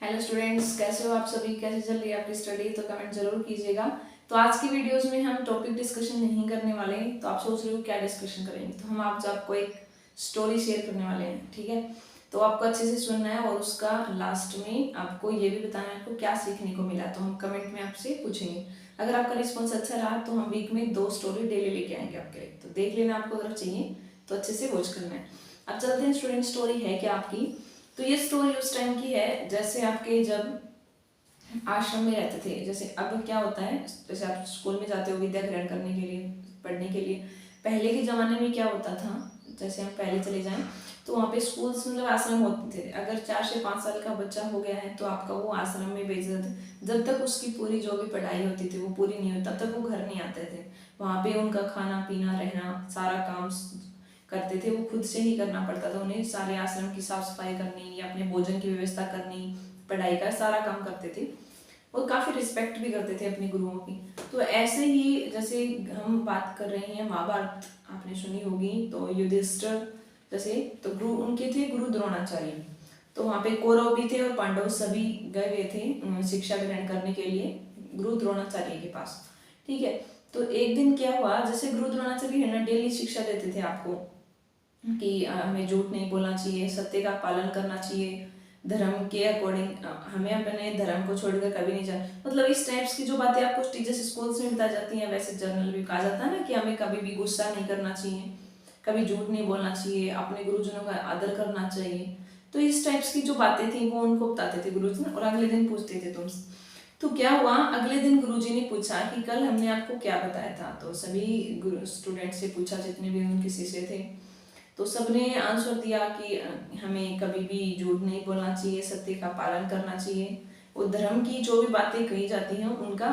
Hello students, कैसे हो आप सभी? कैसे चल रही है आपकी स्टडी? तो कमेंट जरूर कीजिएगा। तो आज की वीडियोस में हम टॉपिक डिस्कशन नहीं करने वाले हैं। तो आप सोच रहे हो क्या डिस्कशन करेंगे, तो हम आपको एक स्टोरी शेयर करने वाले हैं। ठीक है, तो आपको अच्छे से सुनना है और उसका लास्ट में आपको ये भी बताना है आपको क्या सीखने को मिला। तो हम कमेंट में आपसे पूछेंगे। अगर आपका रिस्पॉन्स अच्छा रहा तो हम वीक में 2 स्टोरी डेली लेके आएंगे आपके लिए। तो देख लेना, आपको अगर चाहिए तो अच्छे से वॉच करना है। अब चलते हैं स्टूडेंट, स्टोरी है क्या आपकी। तो ये स्टोरी उस टाइम की है जैसे आपके जब आश्रम में रहते थे। जैसे अब क्या होता है, जैसे आप स्कूल में जाते हो विद्या ग्रहण करने के लिए, पढ़ने के लिए। पहले के ज़माने में क्या होता था, जैसे हम पहले चले जाएं तो वहाँ पे स्कूल्स मतलब आश्रम होते थे। अगर 4 से 5 साल का बच्चा हो गया है तो आपका वो आश्रम में भेज देते थे। जब तक उसकी पूरी जो भी पढ़ाई होती थी वो पूरी नहीं होती तब तक वो घर नहीं आते थे। वहाँ पे उनका खाना पीना रहना सारा काम करते थे, वो खुद से ही करना पड़ता था उन्हें। सारे आश्रम की साफ सफाई करनी या अपने भोजन की व्यवस्था करनी, पढ़ाई का सारा काम करते थे। और काफ़ी रिस्पेक्ट भी करते थे अपने गुरुओं की। तो ऐसे ही जैसे हम बात कर रहे हैं महाभारत, आपने सुनी होगी। तो युधिष्ठिर जैसे तो गुरु उनके थे गुरु द्रोणाचार्य। तो वहाँ पे कौरव भी थे और पांडव सभी गए हुए थे शिक्षा ग्रहण करने के लिए गुरु द्रोणाचार्य के पास। ठीक है, तो एक दिन क्या हुआ, जैसे गुरु द्रोणाचार्य है ना डेली शिक्षा देते थे आपको कि हमें झूठ नहीं बोलना चाहिए, सत्य का पालन करना चाहिए, धर्म के अकॉर्डिंग हमें अपने धर्म को छोड़कर कभी नहीं जाना। मतलब इस टाइप्स की जो बातें आपको टीचर्स स्कूल्स में बताई जाती हैं, वैसे जर्नल भी कहा जाता है ना कि हमें कभी भी गुस्सा नहीं करना चाहिए, कभी झूठ नहीं बोलना चाहिए, अपने गुरुजनों का आदर करना चाहिए। तो इस टाइप्स की जो बातें थी वो उनको बताते थे गुरुजी, और अगले दिन पूछते थे तुमसे। तो क्या हुआ, अगले दिन गुरुजी ने पूछा कि कल हमने आपको क्या बताया था। तो सभी स्टूडेंट से पूछा, जितने भी उनके शिष्य थे, तो सबने आंसर दिया कि हमें कभी भी झूठ नहीं बोलना चाहिए, सत्य का पालन करना चाहिए, और धर्म की जो भी बातें कही जाती हैं उनका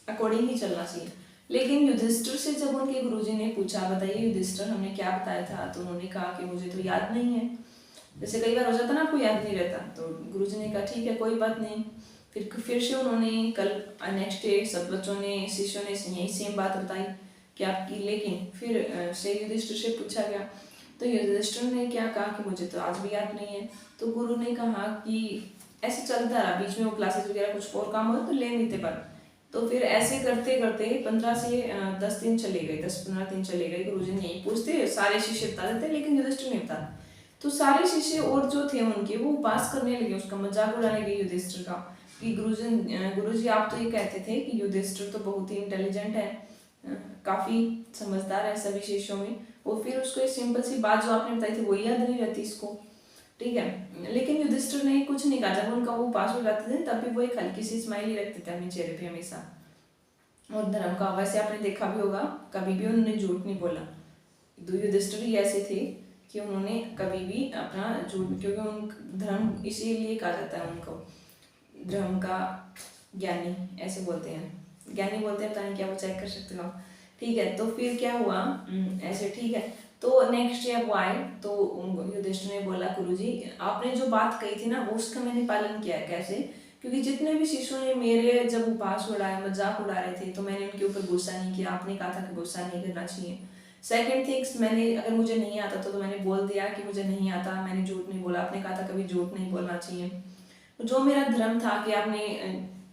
अकॉर्डिंग ही चलना चाहिए। लेकिन युधिष्ठिर से जब उनके गुरुजी ने पूछा, बताइए युधिष्ठिर हमने क्या बताया था, तो उन्होंने कहा कि मुझे तो याद नहीं है। जैसे कई बार हो जाता ना, आपको याद नहीं रहता। तो गुरुजी ने कहा ठीक है कोई बात नहीं। फिर से उन्होंने कल नेक्स्ट डे सब बच्चों ने शिष्यों ने यही सेम बात बताई कि आपकी। लेकिन फिर से युधिष्ठिर से पूछा गया, तो युधिष्ठिर ने क्या कहा कि मुझे तो आज भी याद नहीं है। तो गुरु ने कहा कि ऐसे चलता रहा, बीच में वो क्लासेस वगैरह कुछ और काम हो तो ले नहीं थे पर। तो फिर ऐसे करते करते 15 से 10 दिन चले गए, 10-15 दिन चले गए। गुरुजी ने यही पूछते, सारे शिष्य बता देते लेकिन युधिष्ठिर नहीं बता। तो सारे शिष्य और जो थे उनके वो उपास करने लगे, उसका मजाक उड़ाने लगे युधिष्ठिर का कि गुरुजी आप तो ये कहते थे कि युधिष्ठिर तो बहुत ही इंटेलिजेंट है, काफी समझदार है सभी शिष्यों में, और फिर उसको एक सिंपल सी बात जो आपने बताई थी वो याद नहीं रहती इसको। ठीक है, लेकिन युधिष्ठिर ने कुछ नहीं कहा। जब उनका वो पास हो जाते थे तब भी वो एक हल्की सी स्माइल ही रखते थे अपने चेहरे पे हमेशा। और धर्म का वैसे आपने देखा भी होगा, कभी भी उन्होंने झूठ नहीं बोला। युधिष्ठिर ही ऐसे थे कि उन्होंने कभी भी अपना झूठ, क्योंकि उन धर्म इसीलिए कहा जाता है उनको धर्म का ज्ञानी, ऐसे बोलते हैं, ज्ञानी बोलते हैं, पता नहीं क्या, वो चेक कर सकते हो आप। ठीक है, तो फिर क्या हुआ ऐसे। ठीक है, तो नेक्स्ट डे वो आए तो युधिष्ठिर ने बोला गुरुजी आपने जो बात कही थी ना वो उसका मैंने पालन किया है। कैसे? क्योंकि जितने भी शिष्यों ने मेरे जब उपहास उड़ाया, मजाक उड़ा रहे थे, तो मैंने उनके ऊपर गुस्सा नहीं किया। आपने कहा था कि गुस्सा नहीं करना चाहिए। सेकेंड थिंग्स, मैंने अगर मुझे नहीं आता तो मैंने बोल दिया कि मुझे नहीं आता, मैंने झूठ नहीं बोला। आपने कहा था कभी झूठ नहीं बोलना चाहिए। जो मेरा धर्म था कि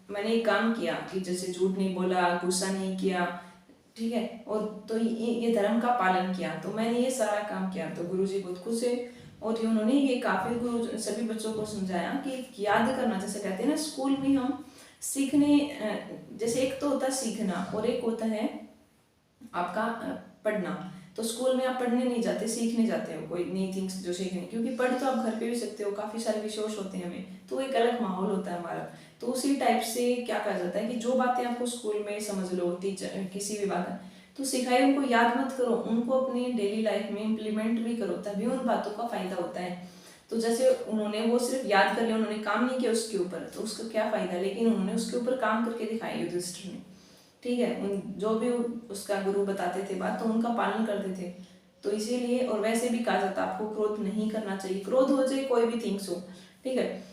मैंने एक काम किया कि जैसे झूठ नहीं बोला, गुस्सा नहीं किया। ठीक है, और तो ये धर्म का पालन किया, तो मैंने ये सारा काम किया। तो गुरुजी बहुत खुश है, और ये उन्होंने ये काफी गुरु सभी बच्चों को समझाया कि याद करना, जैसे कहते हैं ना स्कूल में हम सीखने, जैसे एक तो होता है सीखना और एक होता है आपका पढ़ना। तो स्कूल में आप पढ़ने नहीं जाते, सीखने जाते हो कोई नई थिंग्स जो सीखने, क्योंकि पढ़ तो आप घर पे भी सकते हो, काफ़ी सारे विशेष होते हैं हमें, तो एक अलग माहौल होता है हमारा। तो उसी टाइप से क्या कहा जाता है कि जो बातें आपको स्कूल में समझ लो, टीचर किसी भी बात है तो सिखाई, उनको याद मत करो, उनको अपनी डेली लाइफ में इम्प्लीमेंट भी करो, तभी उन बातों का फायदा होता है। तो जैसे उन्होंने वो सिर्फ याद कर लिया, उन्होंने काम नहीं किया उसके ऊपर, तो उसका क्या फायदा, लेकिन उन्होंने उसके ऊपर काम करके दिखाया युधिष्ठिर ने। ठीक है, उन जो भी उसका गुरु बताते थे बात तो उनका पालन करते थे। तो इसीलिए, और वैसे भी कहा जाता है आपको क्रोध नहीं करना चाहिए, क्रोध हो जाए कोई भी थिंग्स हो। ठीक है,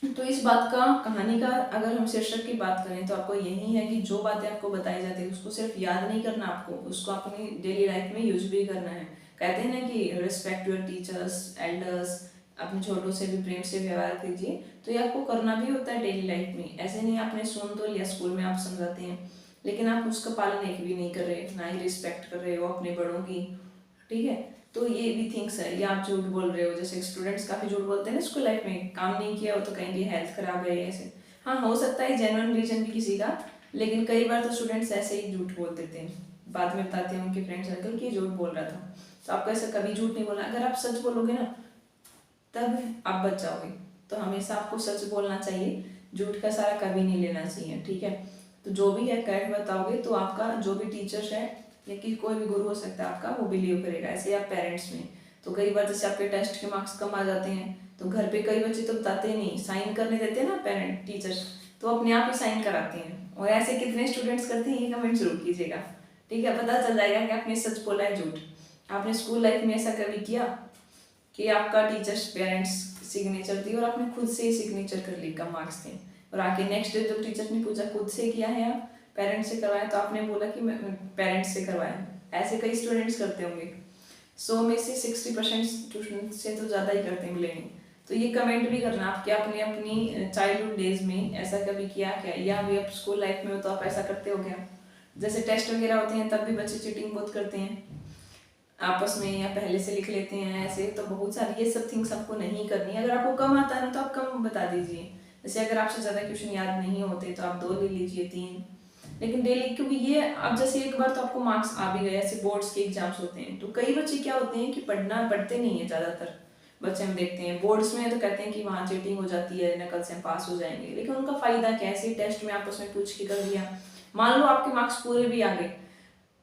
तो इस बात का, कहानी का अगर हम शीर्षक की बात करें तो आपको यही है कि जो बातें आपको बताई जाती है उसको सिर्फ याद नहीं करना, आपको उसको अपनी डेली लाइफ में यूज भी करना है। कहते हैं ना कि रिस्पेक्ट योर टीचर्स, एल्डर्स, अपने छोटों से भी प्रेम से व्यवहार कीजिए। तो ये आपको करना भी होता है डेली लाइफ में। ऐसे नहीं आपने सुन तो लिया, स्कूल में आप समझाते हैं, लेकिन आप उसका पालन एक भी नहीं कर रहे, ना ही रिस्पेक्ट कर रहे हो अपने बड़ों की, ठीक है। तो ये भी थिंग्स है, या आप झूठ बोल रहे हो। जैसे स्टूडेंट्स काफ़ी झूठ बोलते हैं ना स्कूल लाइफ में, काम नहीं किया हो तो कहेंगे हेल्थ खराब है ऐसे। हाँ, हो सकता है जेन्युइन रीजन भी किसी का, लेकिन कई बार तो स्टूडेंट्स ऐसे ही झूठ बोल देते हैं, बाद में बताते हैं उनके फ्रेंड सर्कल कि झूठ बोल रहा था। तो आपको ऐसा कभी झूठ नहीं बोलना। अगर आप सच बोलोगे ना तब आप बच जाओगे। तो हमेशा आपको सच बोलना चाहिए, झूठ का सारा कभी नहीं लेना चाहिए, ठीक है। तो जो भी है करेक्ट बताओगे तो आपका जो भी टीचर्स है या कि कोई भी गुरु हो सकता है आपका, वो बिलीव करेगा। ऐसे आप पेरेंट्स में तो कई बार जैसे आपके टेस्ट के मार्क्स कम आ जाते हैं तो घर पे कई बच्चे तो बताते ही नहीं, साइन करने देते हैं ना पेरेंट टीचर्स, तो अपने आप ही साइन कराते हैं। और ऐसे कितने स्टूडेंट्स करते हैं ये कमेंट जरूर कीजिएगा, ठीक है। पता चल जाएगा कि आपने सच बोला है झूठ। आपने स्कूल लाइफ में ऐसा कभी किया कि आपका टीचर्स पेरेंट्स सिग्नेचर दी और आपने खुद से ही सिग्नेचर कर ली कम मार्क्स थे, और आके नेक्स्ट डे जब टीचर ने पूछा खुद से किया है या पेरेंट्स से करवाया, तो आपने बोला कि मैं पेरेंट्स से करवाया। ऐसे कई स्टूडेंट्स करते होंगे, 100 में से 60% स्टूडेंट्स से तो ज़्यादा ही करते मिलेंगे। तो ये कमेंट भी करना आप, क्या आपने अपनी चाइल्डहुड डेज में ऐसा कभी किया क्या, या अभी आप स्कूल लाइफ में हो तो आप ऐसा करते हो क्या। जैसे टेस्ट वगैरह होते हैं तब भी बच्चे चीटिंग बहुत करते हैं आपस में, या पहले से लिख लेते हैं ऐसे। तो बहुत सारी ये सब थिंग्स आपको नहीं करनी। अगर आपको कम आता है ना तो आप कम बता दीजिए। जैसे अगर आपसे ज़्यादा क्वेश्चन याद नहीं होते तो आप 2 ले लीजिए, 3, लेकिन डेली, क्योंकि ये अब जैसे एक बार तो आपको मार्क्स आ भी गए, ऐसे बोर्ड्स के एग्जाम्स होते हैं तो कई बच्चे क्या होते हैं कि पढ़ते नहीं है। ज़्यादातर बच्चे हम देखते हैं बोर्ड्स में तो कहते हैं कि वहाँ चीटिंग हो जाती है, नकल से हम पास हो जाएंगे, लेकिन उनका फ़ायदा क्या है। ऐसे टेस्ट में आपस में पूछ के कर दिया, मान लो आपके मार्क्स पूरे भी आ गए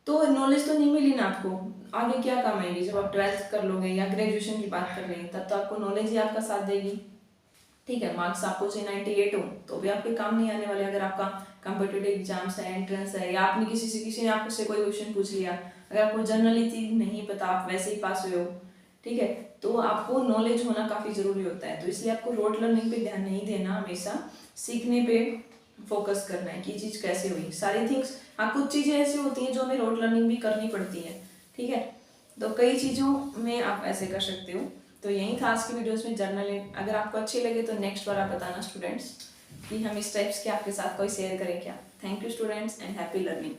तो नॉलेज तो नहीं मिली ना आपको, आगे क्या काम आएगी। जब आप 12th कर लोगे या ग्रेजुएशन की बात कर लेंगे तब तो आपको नॉलेज ही आपका साथ देगी, ठीक है। मार्क्स आपको चाहे 98 हो तो भी आपके काम नहीं आने वाले। अगर आपका कम्पिटेटिव एग्जाम्स है, एंट्रेंस है, या आपने किसी ने आपसे कोई क्वेश्चन पूछ लिया, अगर आपको जनरली चीज नहीं पता, आप वैसे ही पास हुए हो, ठीक है, तो आपको नॉलेज होना काफ़ी ज़रूरी होता है। तो इसलिए आपको रोड लर्निंग पे ध्यान नहीं देना, हमेशा सीखने पे फोकस करना है कि चीज़ कैसे हुई, सारी थिंग्स। हाँ, कुछ चीज़ें ऐसी होती हैं जो हमें रोड लर्निंग भी करनी पड़ती है, ठीक है। तो कई चीज़ों में आप ऐसे कर सकते हो। तो यही था आज की वीडियोस में जर्नलिंग। अगर आपको अच्छे लगे तो नेक्स्ट बार आप बताना स्टूडेंट्स कि हम इस टाइप्स के आपके साथ कोई शेयर करें क्या। Thank you students and happy learning.